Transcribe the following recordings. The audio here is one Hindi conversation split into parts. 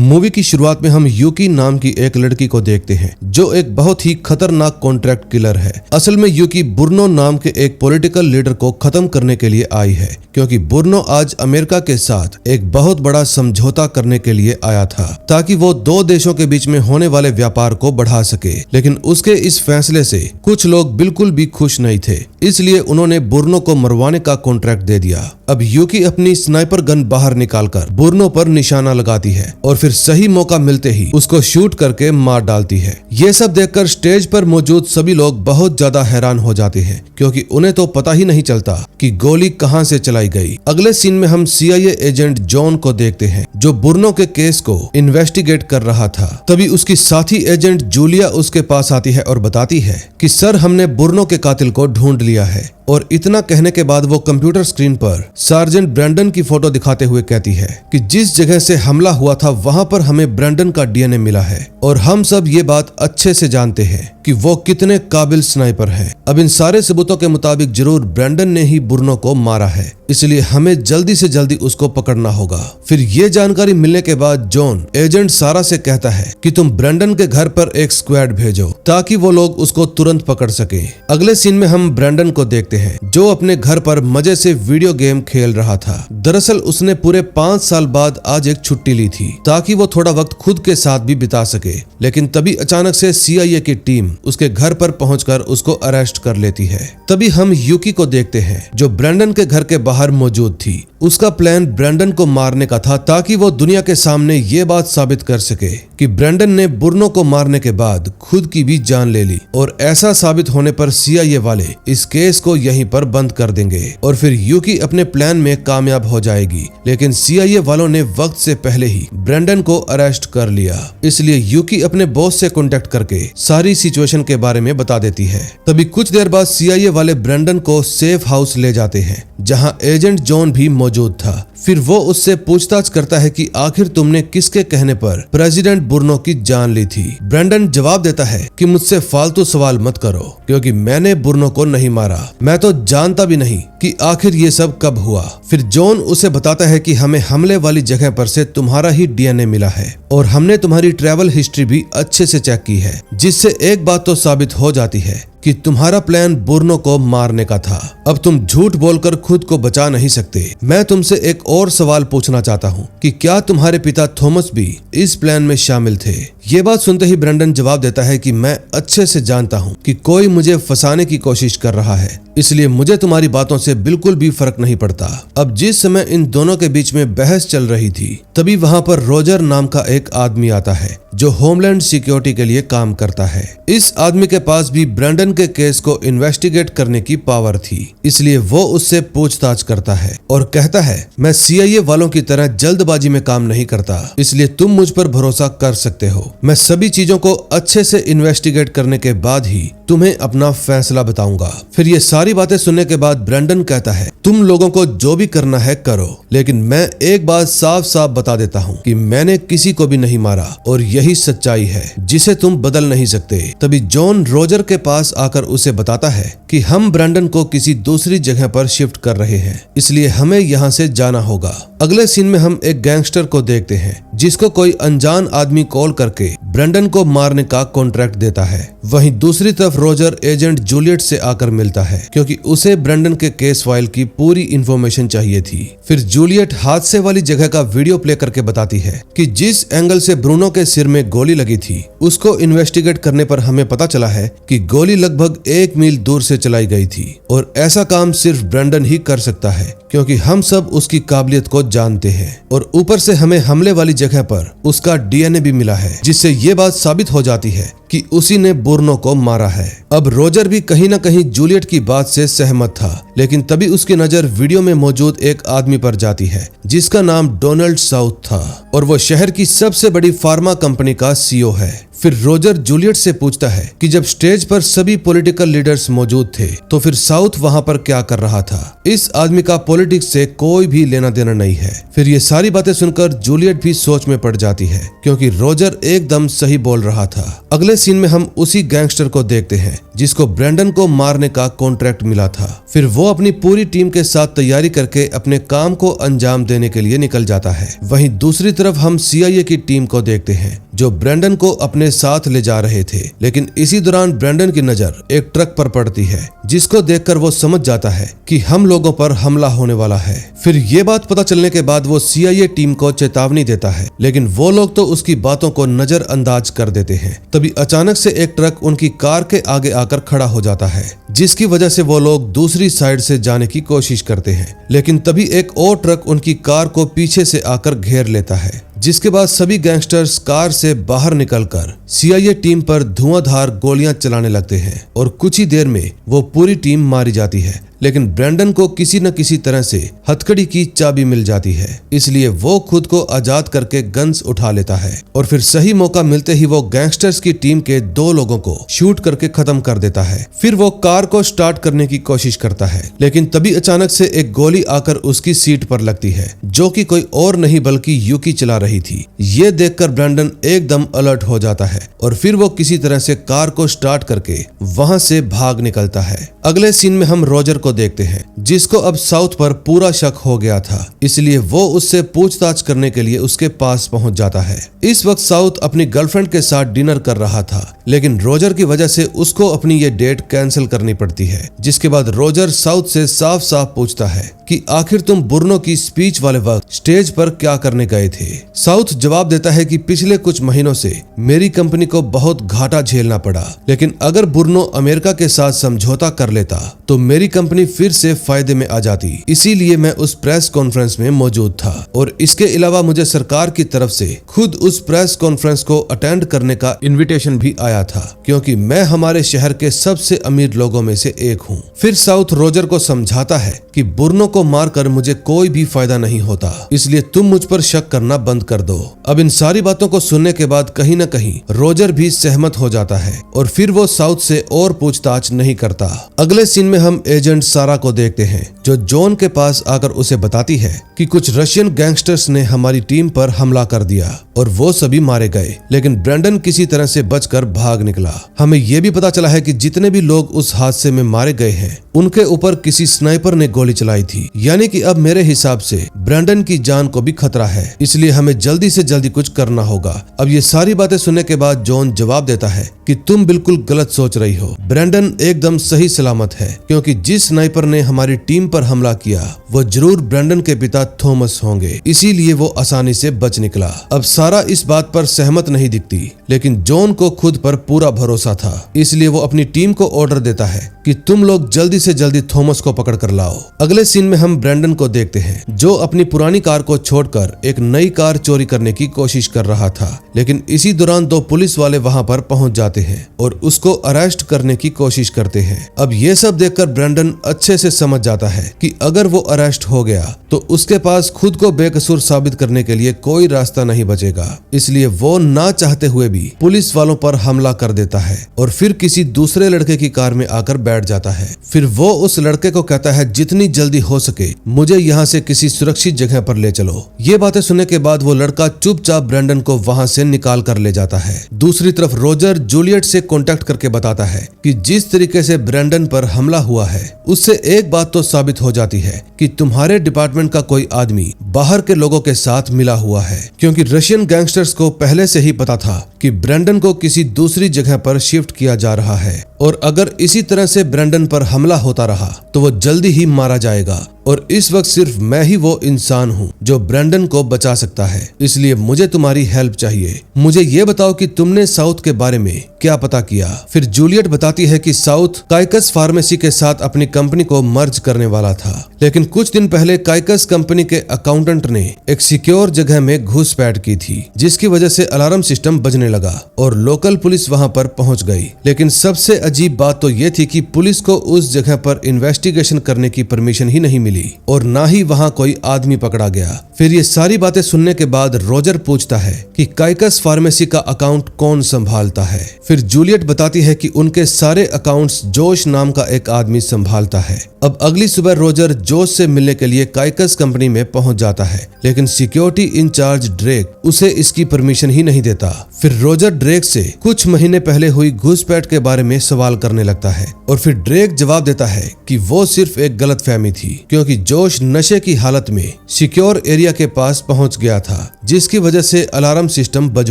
मूवी की शुरुआत में हम यूकी नाम की एक लड़की को देखते हैं जो एक बहुत ही खतरनाक कॉन्ट्रैक्ट किलर है। असल में यूकी बुर्नो नाम के एक पॉलिटिकल लीडर को खत्म करने के लिए आई है, क्योंकि बुर्नो आज अमेरिका के साथ एक बहुत बड़ा समझौता करने के लिए आया था ताकि वो दो देशों के बीच में होने वाले व्यापार को बढ़ा सके। लेकिन उसके इस फैसले से कुछ लोग बिल्कुल भी खुश नहीं थे, इसलिए उन्होंने बुर्नो को मरवाने का कॉन्ट्रैक्ट दे दिया। अब यूकी अपनी स्नाइपर गन बाहर निकालकर बुर्नो पर निशाना लगाती है और फिर सही मौका मिलते ही उसको शूट करके मार डालती है। ये सब देखकर स्टेज पर मौजूद सभी लोग बहुत ज्यादा हैरान हो जाते हैं, क्योंकि उन्हें तो पता ही नहीं चलता कि गोली कहां से चलाई गई। अगले सीन में हम CIA एजेंट जॉन को देखते हैं जो बुर्नो के केस को इन्वेस्टिगेट कर रहा था। तभी उसकी साथी एजेंट जूलिया उसके पास आती है और बताती है कि सर, हमने बुर्नो के कातिल को ढूंढ लिया है। और इतना कहने के बाद वो कंप्यूटर स्क्रीन पर सार्जेंट ब्रैंडन की फोटो दिखाते हुए कहती है कि जिस जगह से हमला हुआ था वहां पर हमें ब्रैंडन का DNA मिला है और हम सब ये बात अच्छे से जानते हैं कि वो कितने काबिल स्नाइपर है। अब इन सारे सबूतों के मुताबिक जरूर ब्रैंडन ने ही बुर्नो को मारा है, इसलिए हमें जल्दी से जल्दी उसको पकड़ना होगा। फिर ये जानकारी मिलने के बाद जॉन एजेंट सारा से कहता है कि तुम ब्रैंडन के घर पर एक स्क्वाड भेजो ताकि वो लोग उसको तुरंत पकड़ सके। अगले सीन में हम ब्रैंडन को देखते हैं जो अपने घर पर मजे से वीडियो गेम खेल रहा था। दरअसल उसने पूरे 5 साल बाद आज एक छुट्टी ली थी ताकि वो थोड़ा वक्त खुद के साथ भी बिता सके। लेकिन तभी अचानक से CIA की टीम उसके घर पर पहुंचकर उसको अरेस्ट कर लेती है। तभी हम यूकी को देखते हैं जो ब्रैंडन के घर के बाहर मौजूद थी। उसका प्लान ब्रैंडन को मारने का था ताकि वो दुनिया के सामने ये बात साबित कर सके कि ब्रैंडन ने बुर्नो को मारने के बाद खुद की भी जान ले ली। और ऐसा साबित होने पर CIA वाले इस केस को यहीं पर बंद कर देंगे और फिर यूकी अपने प्लान में कामयाब हो जाएगी। लेकिन CIA वालों ने वक्त से पहले ही ब्रैंडन को अरेस्ट कर लिया, इसलिए यूकी अपने बॉस से कांटेक्ट करके सारी सिचुएशन के बारे में बता देती है। तभी कुछ देर बाद CIA वाले ब्रैंडन को सेफ हाउस ले जाते हैं जहां एजेंट जॉन भी मौजूद था। फिर वो उससे पूछताछ करता है कि आखिर तुमने किसके कहने पर प्रेसिडेंट बुर्नो की जान ली थी। ब्रैंडन जवाब देता है कि मुझसे फालतू सवाल मत करो, क्योंकि मैंने बुर्नो को नहीं मारा। मैं तो जानता भी नहीं कि आखिर ये सब कब हुआ। फिर जॉन उसे बताता है कि हमें हमले वाली जगह पर से तुम्हारा ही DNA मिला है और हमने तुम्हारी ट्रैवल हिस्ट्री भी अच्छे से चेक की है, जिससे एक बात तो साबित हो जाती है कि तुम्हारा प्लान बुर्नो को मारने का था। अब तुम झूठ बोलकर खुद को बचा नहीं सकते। मैं तुमसे एक और सवाल पूछना चाहता हूँ कि क्या तुम्हारे पिता थॉमस भी इस प्लान में शामिल थे? ये बात सुनते ही ब्रैंडन जवाब देता है कि मैं अच्छे से जानता हूँ कि कोई मुझे फंसाने की कोशिश कर रहा है, इसलिए मुझे तुम्हारी बातों से बिल्कुल भी फर्क नहीं पड़ता। अब जिस समय इन दोनों के बीच में बहस चल रही थी, तभी वहाँ पर रोजर नाम का एक आदमी आता है जो होमलैंड सिक्योरिटी के लिए काम करता है। इस आदमी के पास भी ब्रैंडन के केस को इन्वेस्टिगेट करने की पावर थी, इसलिए वो उससे पूछताछ करता है और कहता है मैं CIA वालों की तरह जल्दबाजी में काम नहीं करता, इसलिए तुम मुझ पर भरोसा कर सकते हो। मैं सभी चीजों को अच्छे से इन्वेस्टिगेट करने के बाद ही तुम्हें अपना फैसला बताऊंगा। फिर ये सारी बातें सुनने के बाद ब्रैंडन कहता है तुम लोगों को जो भी करना है करो, लेकिन मैं एक बात साफ साफ बता देता हूँ कि मैंने किसी को भी नहीं मारा और यही सच्चाई है जिसे तुम बदल नहीं सकते। तभी जॉन रोजर के पास आकर उसे बताता है कि हम ब्रैंडन को किसी दूसरी जगह पर शिफ्ट कर रहे हैं, इसलिए हमें यहाँ से जाना होगा। अगले सीन में हम एक गैंगस्टर को देखते हैं जिसको कोई अनजान आदमी कॉल करके ब्रैंडन को मारने का कॉन्ट्रैक्ट देता है। वहीं दूसरी तरफ रोजर एजेंट जूलियट से आकर मिलता है, क्योंकि उसे ब्रैंडन के केस फाइल की पूरी इंफॉर्मेशन चाहिए थी। फिर जूलियट हादसे वाली जगह का वीडियो प्ले करके बताती है कि जिस एंगल से ब्रूनो के सिर में गोली लगी थी, उसको इन्वेस्टिगेट करने पर हमें पता चला है कि गोली लगभग 1 मील दूर से चलाई गई थी और ऐसा काम सिर्फ ब्रैंडन ही कर सकता है, क्योंकि हम सब उसकी काबिलियत को जानते हैं। और ऊपर से हमें हमले वाली जगह पर उसका DNA भी मिला है, जिससे ये बात साबित हो जाती है कि उसी ने बुर्नो को मारा है। अब रोजर भी कहीं न कहीं जूलियट की बात से सहमत था, लेकिन तभी उसकी नजर वीडियो में मौजूद एक आदमी पर जाती है जिसका नाम डोनाल्ड साउथ था और वो शहर की सबसे बड़ी फार्मा कंपनी का CEO है। फिर रोजर जूलियट से पूछता है कि जब स्टेज पर सभी पॉलिटिकल लीडर्स मौजूद थे तो फिर साउथ वहां पर क्या कर रहा था? इस आदमी का पॉलिटिक्स से कोई भी लेना देना नहीं है। फिर ये सारी बातें सुनकर जूलियट भी सोच में पड़ जाती है, क्योंकि रोजर एकदम सही बोल रहा था। अगले सीन में हम उसी गैंगस्टर को देखते हैं जिसको ब्रैंडन को मारने का कॉन्ट्रैक्ट मिला था। फिर वो अपनी पूरी टीम के साथ तैयारी करके अपने काम को अंजाम देने के लिए निकल जाता है। वहीं दूसरी तरफ हम CIA की टीम को देखते हैं जो ब्रैंडन को अपने साथ ले जा रहे थे। लेकिन इसी दौरान ब्रैंडन की नजर एक ट्रक पर पड़ती है जिसको देखकर वो समझ जाता है कि हम लोगों पर हमला होने वाला है। फिर ये बात पता चलने के बाद वो CIA टीम को चेतावनी देता है, लेकिन वो लोग तो उसकी बातों को नजरअंदाज कर देते हैं। तभी अचानक से एक ट्रक उनकी कार के आगे आकर खड़ा हो जाता है, जिसकी वजह से वो लोग दूसरी साइड से जाने की कोशिश करते हैं। लेकिन तभी एक और ट्रक उनकी कार को पीछे से आकर घेर लेता है, जिसके बाद सभी गैंगस्टर्स कार से बाहर निकलकर CIA टीम पर धुआंधार गोलियां चलाने लगते हैं और कुछ ही देर में वो पूरी टीम मारी जाती है। लेकिन ब्रैंडन को किसी न किसी तरह से हथकड़ी की चाबी मिल जाती है, इसलिए वो खुद को आजाद करके गन्स उठा लेता है और फिर सही मौका मिलते ही वो गैंगस्टर्स की टीम के 2 लोगों को शूट करके खत्म कर देता है। फिर वो कार को स्टार्ट करने की कोशिश करता है, लेकिन तभी अचानक से एक गोली आकर उसकी सीट पर लगती है, जो कि कोई और नहीं बल्कि यूकी चला रही थी। ये देखकर ब्रैंडन एकदम अलर्ट हो जाता है और फिर वो किसी तरह से कार को स्टार्ट करके वहां से भाग निकलता है। अगले सीन में हम रोजर को देखते हैं, जिसको अब साउथ पर पूरा शक हो गया था, इसलिए वो उससे पूछताछ करने के लिए उसके पास पहुंच जाता है। इस वक्त साउथ अपनी गर्लफ्रेंड के साथ डिनर कर रहा था, लेकिन रोजर की वजह से उसको अपनी ये डेट कैंसिल करनी पड़ती है। जिसके बाद रोजर साउथ से साफ साफ पूछता है कि आखिर तुम बुर्नो की स्पीच वाले वक्त स्टेज पर क्या करने गए थे। साउथ जवाब देता है कि पिछले कुछ महीनों से मेरी कंपनी को बहुत घाटा झेलना पड़ा, लेकिन अगर बुर्नो अमेरिका के साथ समझौता कर लेता तो मेरी कंपनी फिर से फायदे में आ जाती, इसीलिए मैं उस प्रेस कॉन्फ्रेंस में मौजूद था। और इसके अलावा मुझे सरकार की तरफ से खुद उस प्रेस कॉन्फ्रेंस को अटेंड करने का इनविटेशन भी आया था, क्योंकि मैं हमारे शहर के सबसे अमीर लोगों में से एक हूँ। फिर साउथ रोजर को समझाता है कि बुर्नो को मारकर मुझे कोई भी फायदा नहीं होता, इसलिए तुम मुझ पर शक करना बंद कर दो। अब इन सारी बातों को सुनने के बाद कहीं न कहीं रोजर भी सहमत हो जाता है और फिर वो साउथ से और पूछताछ नहीं करता। अगले सीन में हम एजेंट सारा को देखते हैं, जो जॉन के पास आकर उसे बताती है कि कुछ रशियन गैंगस्टर्स ने हमारी टीम पर हमला कर दिया और वो सभी मारे गए, लेकिन ब्रैंडन किसी तरह से बचकर भाग निकला। हमें ये भी पता चला है कि जितने भी लोग उस हादसे में मारे गए हैं उनके ऊपर किसी स्नाइपर ने गोली चलाई थी, यानी कि अब मेरे हिसाब से ब्रैंडन की जान को भी खतरा है, इसलिए हमें जल्दी से जल्दी कुछ करना होगा। अब ये सारी बातें सुनने के बाद जॉन जवाब देता है कि तुम बिल्कुल गलत सोच रही हो, ब्रैंडन एकदम सही सलामत है, क्योंकि जिस स्नाइपर ने हमारी टीम पर हमला किया वो जरूर ब्रैंडन के पिता थॉमस होंगे, इसीलिए वो आसानी से बच निकला। अब सारा इस बात पर सहमत नहीं दिखती, लेकिन जॉन को खुद पर पूरा भरोसा था, इसलिए वो अपनी टीम को ऑर्डर देता है कि तुम लोग जल्दी से जल्दी थॉमस को पकड़ कर लाओ। अगले सीन में हम ब्रैंडन को देखते हैं, जो अपनी पुरानी कार को छोड़कर एक नई कार चोरी करने की कोशिश कर रहा था, लेकिन इसी दौरान 2 पुलिस वाले वहां पर पहुंच जाते हैं और उसको अरेस्ट करने की कोशिश करते हैं। अब ये सब देखकर ब्रैंडन अच्छे से समझ जाता है कि अगर वो अरेस्ट हो गया तो उसके पास खुद को बेकसूर साबित करने के लिए कोई रास्ता नहीं बचेगा, इसलिए वो ना चाहते हुए भी पुलिस वालों पर हमला कर देता है और फिर किसी दूसरे लड़के की कार में आकर बैठ जाता है। फिर वो उस लड़के को कहता है जितनी जल्दी हो सके मुझे यहाँ से किसी सुरक्षित जगह पर ले चलो। ये बातें सुनने के बाद वो लड़का चुपचाप ब्रैंडन को वहां से निकाल कर ले जाता है। दूसरी तरफ रोजर जूलियट से कांटेक्ट करके बताता है कि जिस तरीके से ब्रैंडन पर हमला हुआ है उससे एक बात तो साबित हो जाती है कि तुम्हारे डिपार्टमेंट का कोई आदमी बाहर के लोगों के साथ मिला हुआ है, क्योंकि रशियन गैंगस्टर्स को पहले से ही पता था कि ब्रैंडन को किसी दूसरी जगह पर शिफ्ट किया जा रहा है और अगर इसी तरह से ब्रैंडन पर हमला होता रहा तो वो जल्दी ही मारा जाएगा और इस वक्त सिर्फ मैं ही वो इंसान हूँ जो ब्रैंडन को बचा सकता है, इसलिए मुझे तुम्हारी हेल्प चाहिए। मुझे ये बताओ कि तुमने साउथ के बारे में क्या पता किया। फिर जूलियट बताती है कि साउथ काइकस फार्मेसी के साथ अपनी कंपनी को मर्ज करने वाला था, लेकिन कुछ दिन पहले काइकस कंपनी के अकाउंटेंट ने एक सिक्योर जगह में घुसपैठ की थी, जिसकी वजह से अलार्म सिस्टम बजने लगा और लोकल पुलिस वहां पर पहुंच गई। लेकिन सबसे अजीब बात तो ये थी कि पुलिस को उस जगह पर इन्वेस्टिगेशन करने की परमिशन ही नहीं मिली। मिली और ना ही वहाँ कोई आदमी पकड़ा गया। फिर ये सारी बातें सुनने के बाद रोजर पूछता है कि काइकस फार्मेसी का अकाउंट कौन संभालता है। फिर जूलियट बताती है कि उनके सारे अकाउंट्स जोश नाम का एक आदमी संभालता है। अब अगली सुबह रोजर जोश से मिलने के लिए काइकस कंपनी में पहुंच जाता है, लेकिन सिक्योरिटी इंचार्ज ड्रेक उसे इसकी परमिशन ही नहीं देता। फिर रोजर ड्रेक से कुछ महीने पहले हुई घुसपैठ के बारे में सवाल करने लगता है और फिर ड्रेक जवाब देता है कि वो सिर्फ एक गलतफहमी थी, क्योंकि जोश नशे की हालत में सिक्योर एरिया के पास पहुंच गया था, जिसकी वजह से अलार्म सिस्टम बज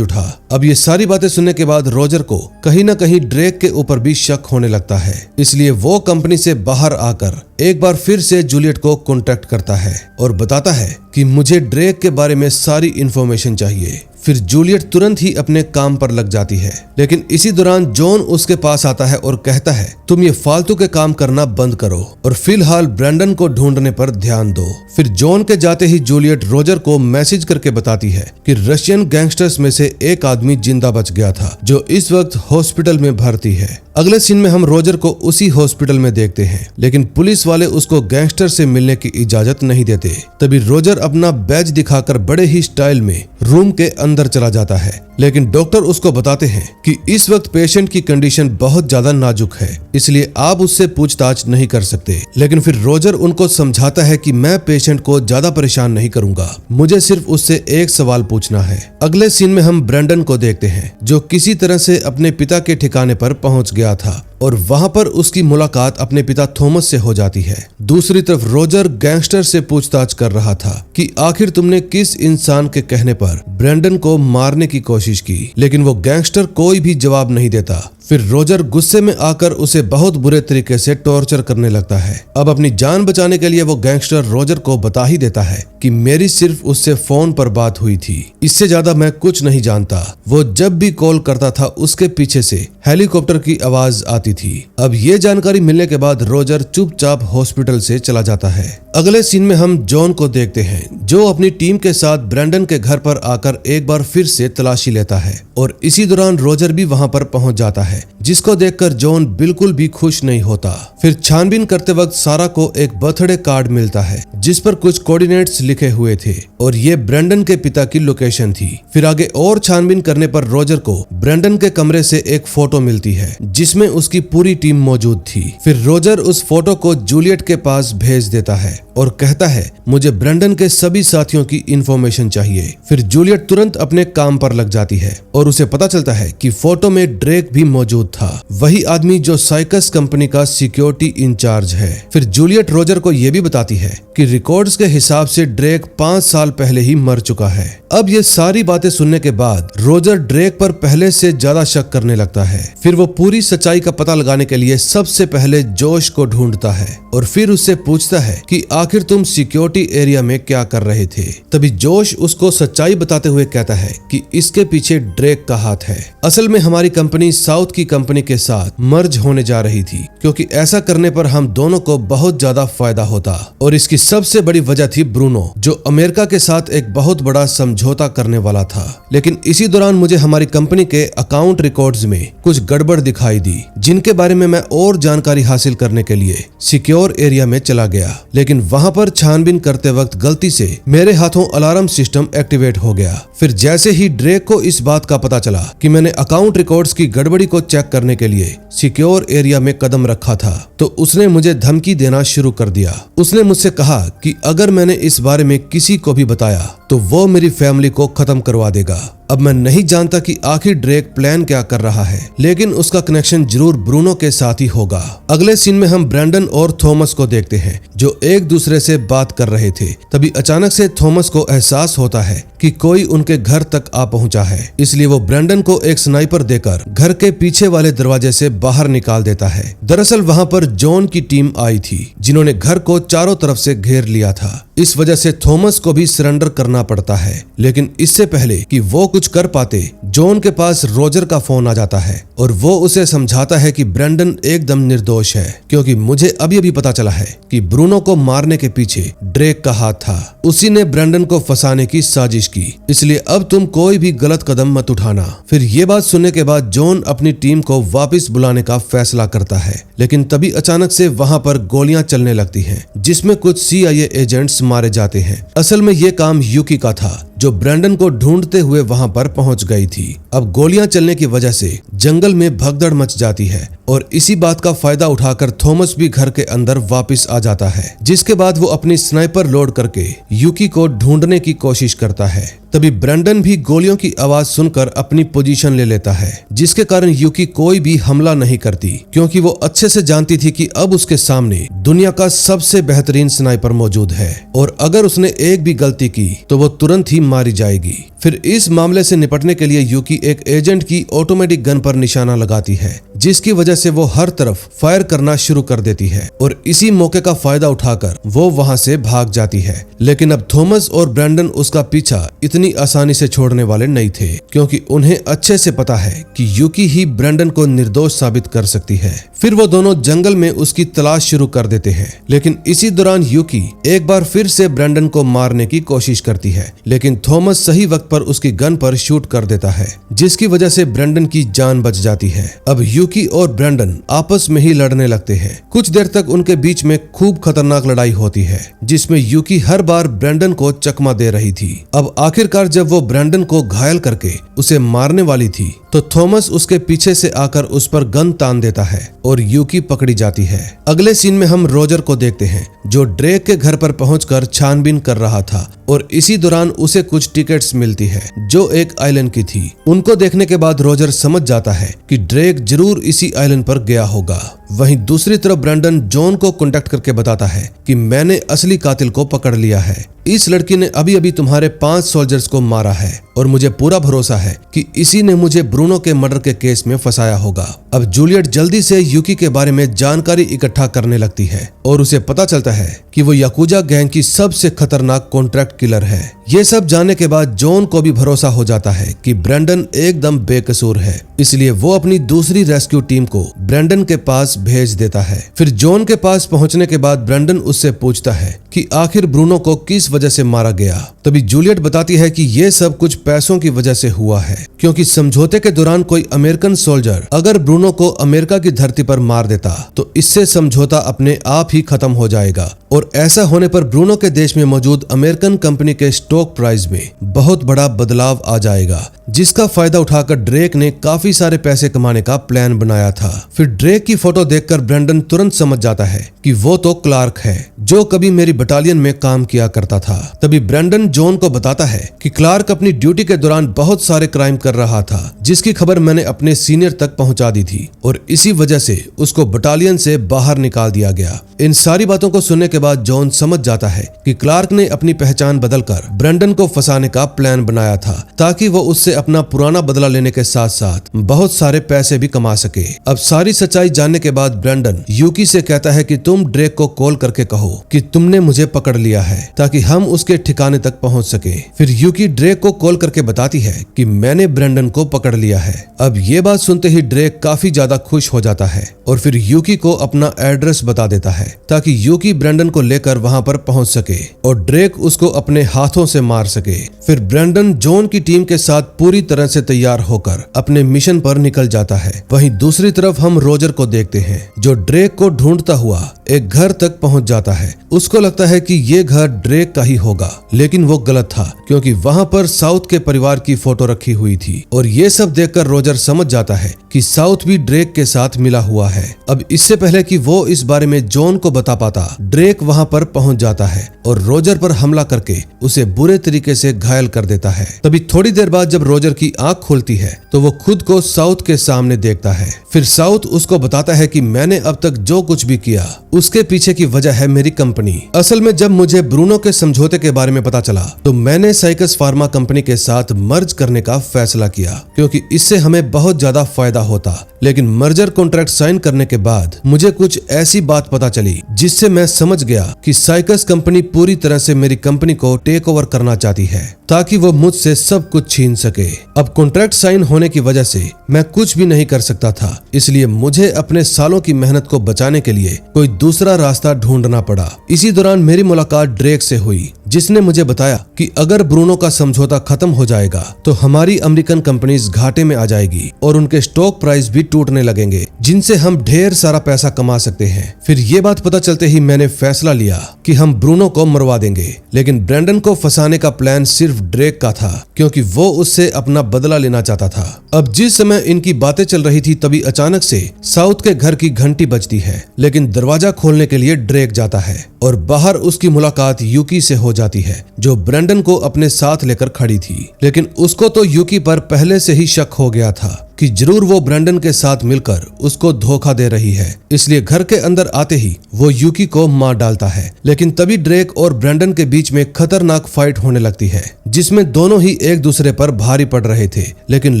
उठा। अब ये सारी बातें सुनने के बाद रोजर को कहीं न कहीं ड्रेक के ऊपर भी शक होने लगता है, इसलिए वो कंपनी से बाहर आकर एक बार फिर से जूलियट को कांटेक्ट करता है और बताता है कि मुझे ड्रेक के बारे में सारी इन्फॉर्मेशन चाहिए। फिर जूलियट तुरंत ही अपने काम पर लग जाती है, लेकिन इसी दौरान जॉन उसके पास आता है और कहता है तुम ये फालतू के काम करना बंद करो और फिलहाल ब्रैंडन को ढूंढने पर ध्यान दो। फिर जॉन के जाते ही जूलियट रोजर को मैसेज करके बताती है कि रशियन गैंगस्टर्स में से एक आदमी जिंदा बच गया था, जो इस वक्त हॉस्पिटल में भर्ती है। अगले सीन में हम रोजर को उसी हॉस्पिटल में देखते हैं, लेकिन पुलिस वाले उसको गैंगस्टर से मिलने की इजाजत नहीं देते। तभी रोजर अपना बैज दिखाकर बड़े ही स्टाइल में रूम के अंदर चला जाता है, लेकिन डॉक्टर उसको बताते हैं कि इस वक्त पेशेंट की कंडीशन बहुत ज्यादा नाजुक है, इसलिए आप उससे पूछताछ नहीं कर सकते। लेकिन फिर रोजर उनको समझाता है कि मैं पेशेंट को ज्यादा परेशान नहीं करूंगा, मुझे सिर्फ उससे एक सवाल पूछना है। अगले सीन में हम ब्रैंडन को देखते हैं, जो किसी तरह से अपने पिता के ठिकाने पर पहुंच गया था और वहां पर उसकी मुलाकात अपने पिता थॉमस से हो जाती है। दूसरी तरफ रोजर गैंगस्टर से पूछताछ कर रहा था कि आखिर तुमने किस इंसान के कहने पर ब्रैंडन को मारने की कोशिश की, लेकिन वो गैंगस्टर कोई भी जवाब नहीं देता। फिर रोजर गुस्से में आकर उसे बहुत बुरे तरीके से टॉर्चर करने लगता है। अब अपनी जान बचाने के लिए वो गैंगस्टर रोजर को बता ही देता है कि मेरी सिर्फ उससे फोन पर बात हुई थी, इससे ज्यादा मैं कुछ नहीं जानता। वो जब भी कॉल करता था उसके पीछे से हेलीकॉप्टर की आवाज आती थी। अब ये जानकारी मिलने के बाद रोजर चुपचाप हॉस्पिटल से चला जाता है। अगले सीन में हम जॉन को देखते हैं, जो अपनी टीम के साथ ब्रैंडन के घर पर आकर एक बार फिर से तलाशी लेता है और इसी दौरान रोजर भी वहां पर पहुंच जाता है, जिसको देखकर जॉन बिल्कुल भी खुश नहीं होता। फिर छानबीन करते वक्त सारा को एक बर्थडे कार्ड मिलता है, जिस पर कुछ कोऑर्डिनेट्स लिखे हुए थे और ये ब्रैंडन के पिता की लोकेशन थी। फिर आगे और छानबीन करने पर रोजर को ब्रैंडन के कमरे से एक फोटो मिलती है, जिसमें उसकी पूरी टीम मौजूद थी। फिर रोजर उस फोटो को जूलियट के पास भेज देता है और कहता है मुझे ब्रैंडन के सभी साथियों की इंफॉर्मेशन चाहिए। फिर जूलियट तुरंत अपने काम पर लग जाती है और उसे पता चलता है कि फोटो में ड्रेक भी मौजूद था, वही आदमी जो साइकस कंपनी का सिक्योरिटी इंचार्ज है। फिर जूलियट रोजर को यह भी बताती है कि रिकॉर्ड्स के हिसाब से ड्रेक 5 साल पहले ही मर चुका है। अब ये सारी बातें सुनने के बाद रोजर ड्रेक पर पहले से ज्यादा शक करने लगता है। फिर वो पूरी सच्चाई का पता लगाने के लिए सबसे पहले जोश को ढूंढता है और फिर उससे पूछता है कि आखिर तुम सिक्योरिटी एरिया में क्या कर रहे थे। तभी जोश उसको सच्चाई बताते हुए कहता है कि इसके पीछे ड्रेक का हाथ है। असल में हमारी कंपनी साउथ की कंपनी के साथ मर्ज होने जा रही थी, क्योंकि ऐसा करने पर हम दोनों को बहुत ज्यादा फायदा होता और इसकी सबसे बड़ी वजह थी ब्रूनो, जो अमेरिका के साथ एक बहुत बड़ा समझौता करने वाला था। लेकिन इसी दौरान मुझे हमारी कंपनी के अकाउंट रिकॉर्ड्स में कुछ गड़बड़ दिखाई दी, जिनके बारे में मैं और जानकारी हासिल करने के लिए सिक्योर एरिया में चला गया। लेकिन वहां पर छानबीन करते वक्त गलती से मेरे हाथों अलार्म सिस्टम एक्टिवेट हो गया। फिर जैसे ही ड्रेक को इस बात का पता चला कि मैंने अकाउंट रिकॉर्ड्स की गड़बड़ी को चेक करने के लिए सिक्योर एरिया में कदम रखा था, तो उसने मुझे धमकी देना शुरू कर दिया। उसने मुझसे कहा कि अगर मैंने इस बारे में किसी को भी बताया तो वो मेरी फैमिली को खत्म करवा देगा। अब मैं नहीं जानता कि आखिर ड्रेक प्लान क्या कर रहा है, लेकिन उसका कनेक्शन जरूर ब्रूनो के साथ ही होगा। अगले सीन में हम ब्रैंडन और थॉमस को देखते हैं, जो एक दूसरे से बात कर रहे थे। तभी अचानक से थॉमस को एहसास होता है कि कोई उनके घर तक आ पहुंचा है, इसलिए वो ब्रैंडन को एक स्नाइपर देकर घर के पीछे वाले दरवाजे से बाहर निकाल देता है। दरअसल वहां पर जॉन की टीम आई थी, जिन्होंने घर को चारों तरफ से घेर लिया था। इस वजह से थॉमस को भी सरेंडर करना पड़ता है। लेकिन इससे पहले कि वो कुछ कर पाते, जॉन के पास रोजर का फोन आ जाता है और वो उसे समझाता है कि ब्रेंडन एकदम निर्दोष है, क्योंकि मुझे अभी अभी पता चला है कि ब्रूनो को मारने के पीछे ड्रेक का हाथ था। उसी ने ब्रेंडन को फंसाने की साजिश की, इसलिए अब तुम कोई भी गलत कदम मत उठाना। फिर ये बात सुनने के बाद जॉन अपनी टीम को वापस बुलाने का फैसला करता है, लेकिन तभी अचानक से वहां पर गोलियां चलने लगती हैं, जिसमें कुछ CIA एजेंट्स मारे जाते हैं। असल में ये काम यूकी का था, जो ब्रेंडन को ढूंढते हुए वहां पर पहुंच गई थी। अब गोलियां चलने की वजह से जंगल में भगदड़ मच जाती है और इसी बात का फायदा उठाकर थॉमस भी घर के अंदर वापस आ जाता है, जिसके बाद वो अपनी स्नाइपर लोड करके यूकी को ढूंढने की कोशिश करता है। तभी ब्रेंडन भी गोलियों की आवाज सुनकर अपनी पोजीशन ले लेता है, जिसके कारण यूकी कोई भी हमला नहीं करती, क्योंकि वो अच्छे से जानती थी कि अब उसके सामने दुनिया का सबसे बेहतरीन स्नाइपर मौजूद है और अगर उसने एक भी गलती की तो वो तुरंत ही मारी जाएगी। फिर इस मामले से निपटने के लिए यूकी एक एजेंट की ऑटोमेटिक गन पर निशाना लगाती है, जिसकी वजह से वो हर तरफ फायर करना शुरू कर देती है और इसी मौके का फायदा उठाकर वो वहां से भाग जाती है। लेकिन अब थॉमस और ब्रेंडन उसका पीछा इतनी आसानी से छोड़ने वाले नहीं थे, क्योंकि उन्हें अच्छे से पता है कि यूकी ही ब्रेंडन को निर्दोष साबित कर सकती है। फिर वो दोनों जंगल में उसकी तलाश शुरू कर देते हैं, लेकिन इसी दौरान यूकी एक बार फिर से ब्रेंडन को मारने की कोशिश करती है, लेकिन थॉमस सही वक्त पर उसकी गन पर शूट कर देता है, जिसकी वजह से ब्रेंडन की जान बच जाती है। अब यूकी और ब्रेंडन आपस में ही लड़ने लगते हैं। कुछ देर तक उनके बीच में खूब खतरनाक लड़ाई होती है, जिसमें यूकी हर बार ब्रेंडन को चकमा दे रही थी। अब आखिरकार जब वो ब्रेंडन को घायल करके उसे मारने वाली थी, तो थॉमस उसके पीछे से आकर उस पर गन तान देता है और यूकी पकड़ी जाती है। अगले सीन में हम रोजर को देखते हैं, जो ड्रेक के घर पर पहुंचकर छानबीन कर रहा था और इसी दौरान उसे कुछ टिकट्स मिलती है जो एक आइलैंड की थी। उनको देखने के बाद रोजर समझ जाता है कि ड्रेक जरूर इसी आइलैंड पर गया होगा। वहीं दूसरी तरफ ब्रेंडन जॉन को कांटेक्ट करके बताता है कि मैंने असली कातिल को पकड़ लिया है। इस लड़की ने अभी अभी तुम्हारे 5 सोल्जर्स को मारा है और मुझे पूरा भरोसा है कि इसी ने मुझे ब्रूनो के मर्डर के केस में फंसाया होगा। अब जूलियट जल्दी से यूकी के बारे में जानकारी इकट्ठा करने लगती है और उसे पता चलता है कि वो याकुजा गैंग की सबसे खतरनाक कॉन्ट्रैक्ट किलर है। ये सब जानने के बाद जॉन को भी भरोसा हो जाता है कि ब्रेंडन एकदम बेकसूर है, इसलिए वो अपनी दूसरी रेस्क्यू टीम को ब्रेंडन के पास भेज देता है। फिर जॉन के पास पहुंचने के बाद ब्रेंडन उससे पूछता है कि आखिर ब्रूनो को किस वजह से मारा गया। तभी जूलियट बताती है कि ये सब कुछ पैसों की वजह से हुआ है, क्योंकि समझौते के दौरान कोई अमेरिकन सोल्जर अगर ब्रूनो को अमेरिका की धरती पर मार देता तो इससे समझौता अपने आप ही खत्म हो जाएगा और ऐसा होने पर ब्रूनो के देश में मौजूद अमेरिकन कंपनी के स्टॉक प्राइस में बहुत बड़ा बदलाव आ जाएगा, जिसका फायदा उठाकर ड्रेक ने काफी सारे पैसे कमाने का प्लान बनाया था। फिर ड्रेक की फोटो देखकर ब्रेंडन तुरंत समझ जाता है कि वो तो क्लार्क है, जो कभी मेरी बटालियन में काम किया करता था। तभी ब्रेंडन जॉन को बताता है कि क्लार्क अपनी ड्यूटी के दौरान बहुत सारे क्राइम कर रहा था, जिसकी खबर मैंने अपने सीनियर तक पहुंचा दी थी और इसी वजह से उसको बटालियन से बाहर निकाल दिया गया। इन सारी बातों को सुनने के बाद जॉन समझ जाता है कि क्लार्क ने अपनी पहचान बदलकर ब्रेंडन को फंसाने का प्लान बनाया था, ताकि वो उससे अपना पुराना बदला लेने के साथ साथ बहुत सारे पैसे भी कमा सके। अब सारी सच्चाई जानने के बाद ब्रेंडन यूकी से कहता है कि तुम ड्रेक को कॉल करके कहो कि तुमने मुझे पकड़ लिया है, ताकि हम उसके ठिकाने तक पहुंच सके। फिर यूकी ड्रेक को कॉल करके बताती है कि मैंने ब्रेंडन को पकड़ लिया है। अब ये बात सुनते ही ड्रेक काफी ज्यादा खुश हो जाता है और फिर यूकी को अपना एड्रेस बता देता है, ताकि यूकी ब्रेंडन को लेकर वहां पर पहुंच सके और ड्रेक उसको अपने हाथों से मार सके। फिर ब्रेंडन जॉन की टीम के साथ पूरी तरह से तैयार होकर अपने मिशन पर निकल जाता है। वहीं दूसरी तरफ हम रोजर को देखते हैं, जो ड्रेक को ढूंढता हुआ एक घर तक पहुंच जाता है। उसको लगता है कि ये घर ड्रेक का ही होगा, लेकिन वो गलत था, क्योंकि वहां पर साउथ के परिवार की फोटो रखी हुई थी और ये सब देखकर रोजर समझ जाता है कि साउथ भी ड्रेक के साथ मिला हुआ है। अब इससे पहले कि वो इस बारे में जॉन को बता पाता, ड्रेक वहां पर पहुंच जाता है और रोजर पर हमला करके उसे बुरे तरीके से घायल कर देता है। तभी थोड़ी देर बाद जब रोजर की आंख खुलती है तो वो खुद को साउथ के सामने देखता है। फिर साउथ उसको बताता है कि मैंने अब तक जो कुछ भी किया उसके पीछे की वजह है मेरी कंपनी। असल में जब मुझे ब्रूनो के समझौते के बारे में पता चला तो मैंने साइकस फार्मा कंपनी के साथ मर्ज करने का फैसला किया, क्योंकि इससे हमें बहुत ज्यादा फायदा होता। लेकिन मर्जर कॉन्ट्रैक्ट साइन करने के बाद मुझे कुछ ऐसी बात पता चली जिससे मैं समझ गया कि साइकस कंपनी पूरी तरह से मेरी कंपनी को टेक ओवर करना चाहती है ताकि वो मुझसे सब कुछ छीन सके। अब कॉन्ट्रैक्ट साइन होने की वजह से मैं कुछ भी नहीं कर सकता था, इसलिए मुझे अपने सालों की मेहनत को बचाने के लिए कोई दूसरा रास्ता ढूंढना पड़ा। इसी दौरान मेरी मुलाकात ड्रेक से हुई, जिसने मुझे बताया कि अगर ब्रूनो का समझौता खत्म हो जाएगा तो हमारी अमेरिकन कंपनीज घाटे में आ जाएगी और उनके स्टॉक प्राइस भी टूटने लगेंगे, जिनसे हम ढेर सारा पैसा कमा सकते हैं। फिर ये बात पता चलते ही मैंने फैसला लिया कि हम ब्रूनो को मरवा देंगे, लेकिन ब्रैंडन को फंसाने का प्लान सिर्फ ड्रेक का था क्योंकि वो उससे अपना बदला लेना चाहता था। अब जिस समय इनकी बातें चल रही थी तभी अचानक से साउथ के घर की घंटी बजती है, लेकिन दरवाजा खोलने के लिए ड्रेक जाता है और बाहर उसकी मुलाकात यूकी से हो जाती है, जो ब्रैंडन को अपने साथ लेकर खड़ी थी। लेकिन उसको तो यूकी पर पहले से ही शक हो गया था कि जरूर वो ब्रैंडन के साथ मिलकर उसको धोखा दे रही है, इसलिए घर के अंदर आते ही वो यूकी को मार डालता है। लेकिन तभी ड्रेक और ब्रैंडन के बीच में खतरनाक फाइट होने लगती है, जिसमें दोनों ही एक दूसरे पर भारी पड़ रहे थे। लेकिन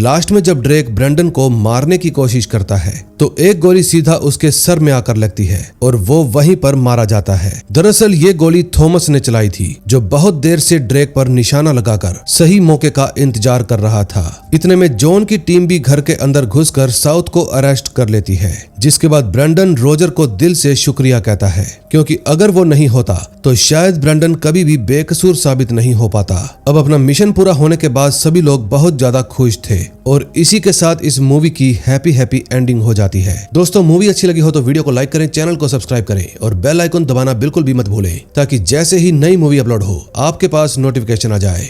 लास्ट में जब ड्रेक ब्रैंडन को मारने की कोशिश करता है तो एक गोली सीधा उसके सर में आकर लगती है और वो वहीं पर मारा जाता है। दरअसल ये गोली थॉमस ने चलाई थी, जो बहुत देर से ड्रेक पर निशाना लगाकर सही मौके का इंतजार कर रहा था। इतने में जॉन की टीम भी घर के अंदर घुसकर साउथ को अरेस्ट कर लेती है, जिसके बाद ब्रैंडन रोजर को दिल से शुक्रिया कहता है, क्योंकि अगर वो नहीं होता तो शायद ब्रैंडन कभी भी बेकसूर साबित नहीं हो पाता। अब अपना मिशन पूरा होने के बाद सभी लोग बहुत ज्यादा खुश थे और इसी के साथ इस मूवी की हैप्पी एंडिंग हो जाती है। दोस्तों, मूवी अच्छी लगी हो तो वीडियो को लाइक करें, चैनल को सब्सक्राइब करें और बेल आइकन दबाना बिल्कुल भी मत भूलें, ताकि जैसे ही नई मूवी अपलोड हो आपके पास नोटिफिकेशन आ जाए।